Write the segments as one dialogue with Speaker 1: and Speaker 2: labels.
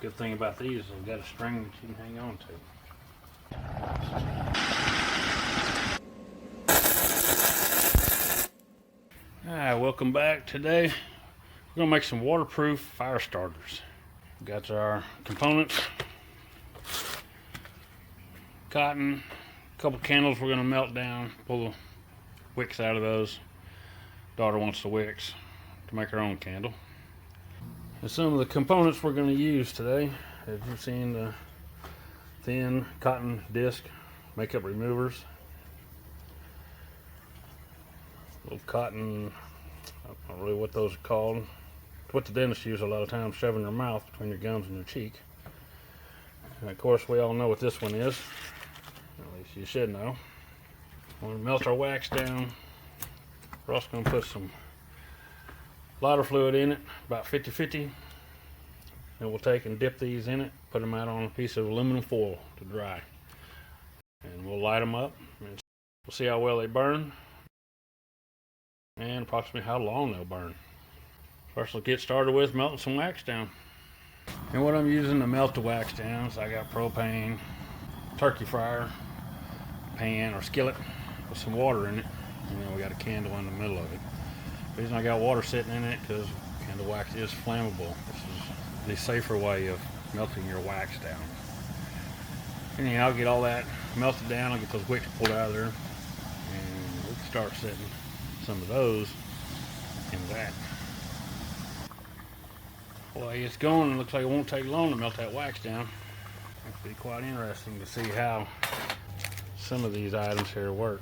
Speaker 1: Good thing about these is they've got a string that you can hang on to. Alright, welcome back. Today we're going to make some waterproof fire starters. We've got our components, cotton, a couple candles we're going to melt down, pull the wicks out of those. Daughter wants the wicks to make her own candle. And some of the components we're going to use today, as you've seen, the thin cotton disc makeup removers, little cotton, I don't know really what those are called. It's what the dentists use a lot of times, shoving their mouth between your gums and your cheek. And of course we all know what this one is, at least you should know. We're going to melt our wax down. We're also going to put some lighter fluid in it, about 50-50. And we'll take and dip these in it, put them out on a piece of aluminum foil to dry. And we'll light them up and we'll see how well they burn and approximately how long they'll burn. First, we'll get started with melting some wax down. And what I'm using to melt the wax down is I got propane, turkey fryer, pan or skillet with some water in it, and then we got a candle in the middle of it. The reason I got water sitting in it because candle wax is flammable. This is the safer way of melting your wax down. Anyhow, I'll get all that melted down. I'll get those wicks pulled out of there, and we can start setting some of those in that. Well, it's going. It looks like it won't take long to melt that wax down. It'll be quite interesting to see how some of these items here work.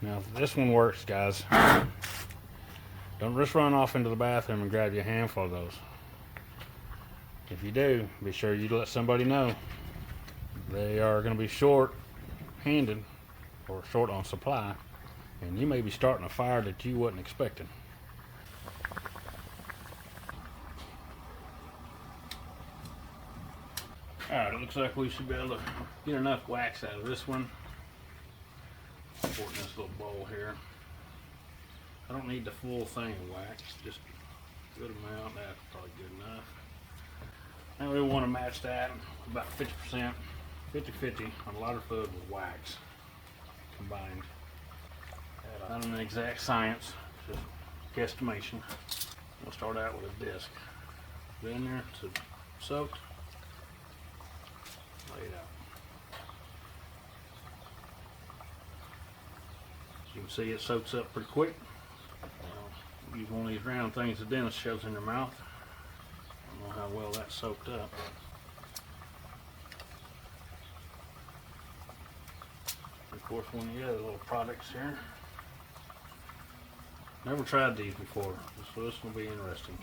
Speaker 1: Now, if this one works, guys, don't just run off into the bathroom and grab you a handful of those. If you do, be sure you let somebody know. They are going to be short-handed or short on supply, and you may be starting a fire that you wasn't expecting. Alright, it looks like we should be able to get enough wax out of this one. Pour in this little bowl here. I don't need the full thing of wax, just a good amount. That's probably good enough. Now we want to match that about 50%, 50-50 on lighter fluid with wax combined. Not an exact science, just guesstimation. We'll start out with a disc. Get in there to soak. Lay it out. As you can see, it soaks up pretty quick. Use one of these round things the dentist shoves in their mouth. I don't know how well that's soaked up. Of course, one of the other little products here. Never tried these before, so this will be interesting.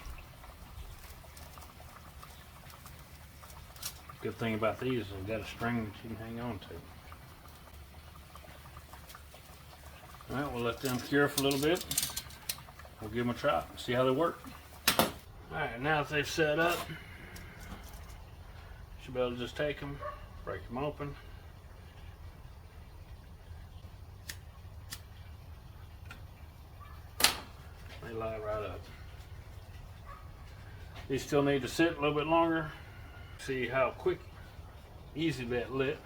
Speaker 1: Good thing about these is they've got a string that you can hang on to. Alright, we'll let them cure for a little bit. We'll give them a try and see how they work. Alright, now that they've set up, you should be able to just take them, break them open. They light right up. These still need to sit a little bit longer. See how quick, easy that lit.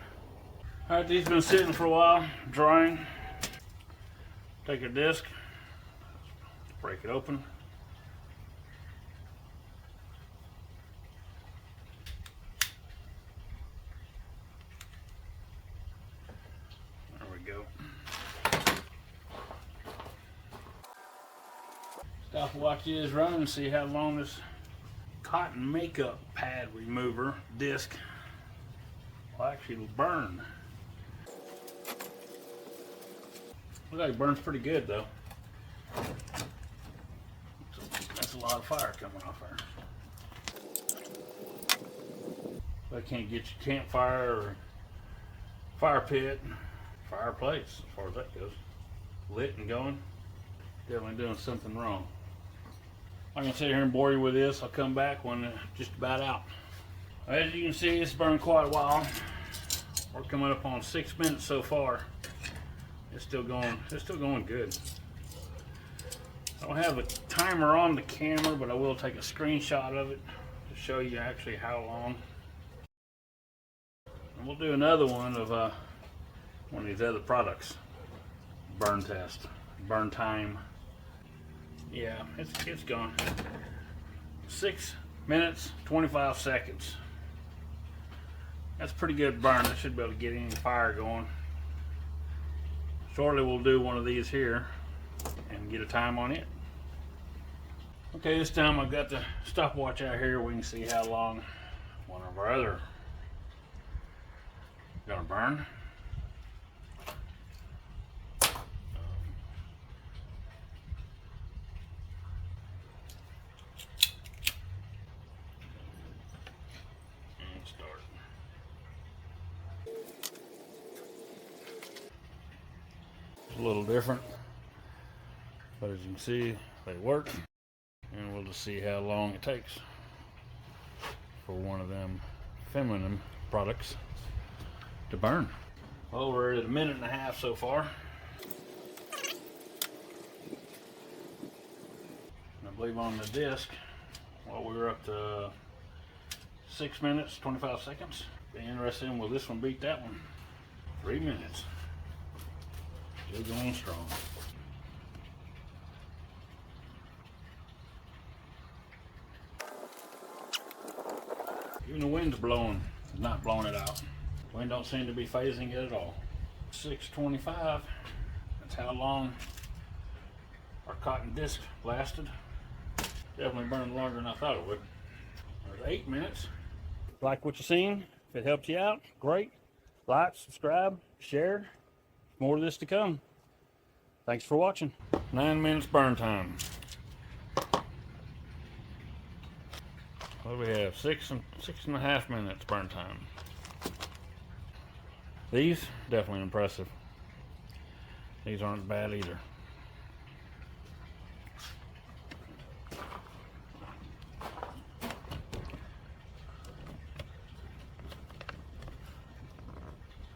Speaker 1: Alright, these have been sitting for a while, drying. Take a disc, break it open. There we go. Stopwatch is running, see how long this cotton makeup pad remover disc will actually burn. Looks like it burns pretty good though. So that's a lot of fire coming off there. But I can't get your campfire or fire pit, fireplace as far as that goes, lit and going. Definitely doing something wrong. I'm gonna sit here and bore you with this. I'll come back when it's just about out. As you can see, it's burned quite a while. We're coming up on 6 minutes so far. It's still going good. I don't have a timer on the camera, but I will take a screenshot of it to show you actually how long. And we'll do another one of one of these other products. Burn test, burn time. Yeah, it's gone. 6 minutes, 25 seconds. That's pretty good burn. I should be able to get any fire going. Shortly we'll do one of these here and get a time on it. Okay, this time I've got the stopwatch out here. We can see how long one of our other gonna burn. And start. It's a little different, but as you can see, they work. And we'll just see how long it takes for one of them feminine products to burn. Well, we're at 1.5 minutes so far. And I believe on the disc, well, we were up to 6 minutes, 25 seconds. Be interested in, will this one beat that one? 3 minutes. Still going strong. Even the wind's blowing, it's not blowing it out. Wind don't seem to be phasing it at all. 6:25, that's how long our cotton disc lasted. Definitely burned longer than I thought it would. There's 8 minutes. Like what you've seen, if it helps you out, great. Like, subscribe, share. More of this to come. Thanks for watching. 9 minutes burn time. What do we have? 6.5 minutes burn time. These, definitely impressive. These aren't bad either.